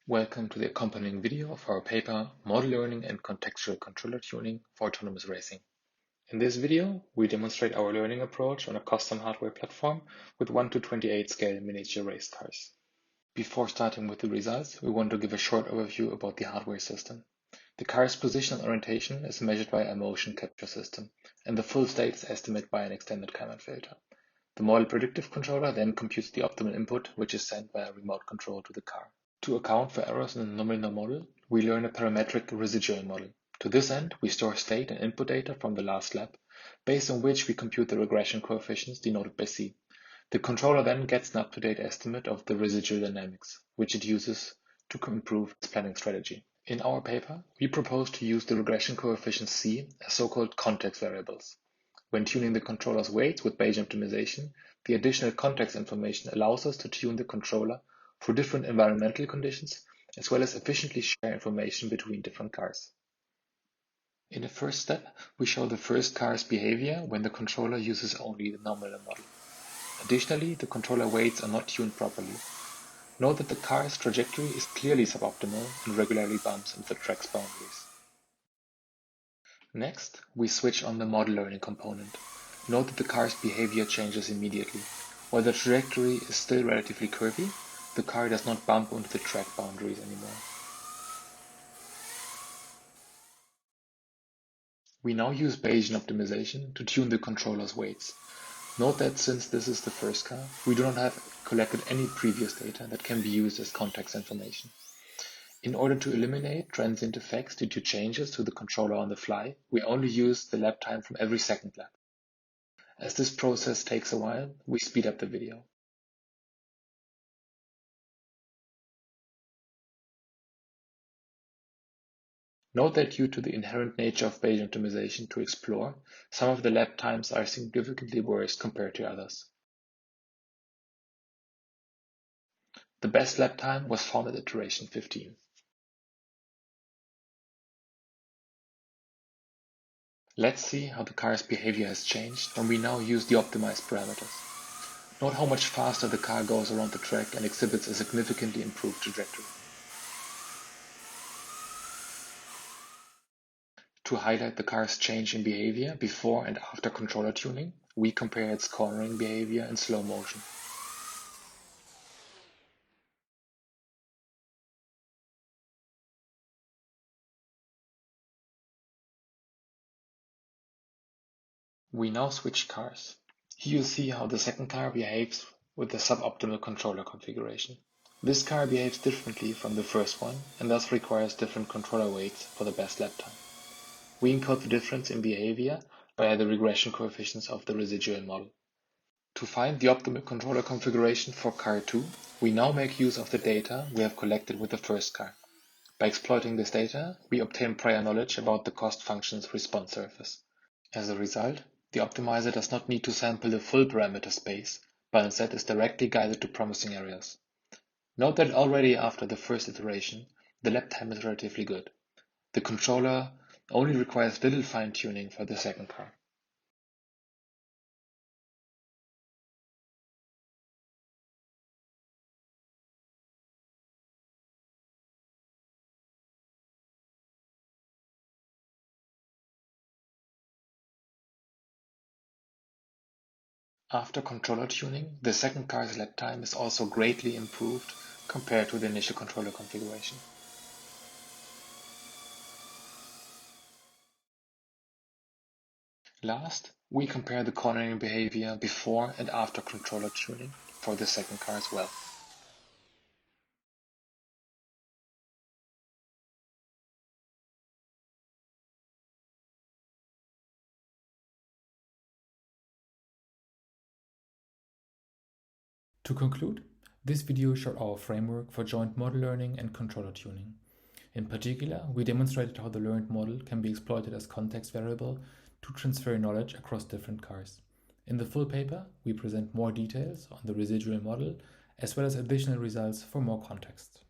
Welcome to the accompanying video of our paper, Model Learning and Contextual Controller Tuning for Autonomous Racing. In this video, we demonstrate our learning approach on a custom hardware platform with 1:28 scale miniature race cars. Before starting with the results, we want to give a short overview about the hardware system. The car's position and orientation is measured by a motion capture system, and the full state is estimated by an extended Kalman filter. The model predictive controller then computes the optimal input, which is sent via remote control to the car. To account for errors in the nominal model, we learn a parametric residual model. To this end, we store state and input data from the last lap, based on which we compute the regression coefficients denoted by C. The controller then gets an up-to-date estimate of the residual dynamics, which it uses to improve its planning strategy. In our paper, we propose to use the regression coefficients C as so-called context variables. When tuning the controller's weights with Bayesian optimization, the additional context information allows us to tune the controller for different environmental conditions, as well as efficiently share information between different cars. In the first step, we show the first car's behavior when the controller uses only the nominal model. Additionally, the controller weights are not tuned properly. Note that the car's trajectory is clearly suboptimal and regularly bumps into the track's boundaries. Next, we switch on the model learning component. Note that the car's behavior changes immediately. While the trajectory is still relatively curvy, the car does not bump into the track boundaries anymore. We now use Bayesian optimization to tune the controller's weights. Note that since this is the first car, we do not have collected any previous data that can be used as context information. In order to eliminate transient effects due to changes to the controller on the fly, we only use the lap time from every second lap. As this process takes a while, we speed up the video. Note that due to the inherent nature of Bayesian optimization to explore, some of the lap times are significantly worse compared to others. The best lap time was found at iteration 15. Let's see how the car's behavior has changed when we now use the optimized parameters. Note how much faster the car goes around the track and exhibits a significantly improved trajectory. To highlight the car's change in behavior before and after controller tuning, we compare its cornering behavior in slow motion. We now switch cars. Here you see how the second car behaves with the suboptimal controller configuration. This car behaves differently from the first one and thus requires different controller weights for the best lap time. We encode the difference in behavior via the regression coefficients of the residual model. To find the optimal controller configuration for car 2, we now make use of the data we have collected with the first car. By exploiting this data, we obtain prior knowledge about the cost function's response surface. As a result, the optimizer does not need to sample the full parameter space, but instead is directly guided to promising areas. Note that already after the first iteration, the lap time is relatively good. The controller only requires little fine-tuning for the second car. After controller tuning, the second car's lap time is also greatly improved compared to the initial controller configuration. Last, we compare the cornering behavior before and after controller tuning for the second car as well. To conclude, this video showed our framework for joint model learning and controller tuning. In particular, we demonstrated how the learned model can be exploited as context variable to transfer knowledge across different cars. In the full paper, we present more details on the residual model as well as additional results for more context.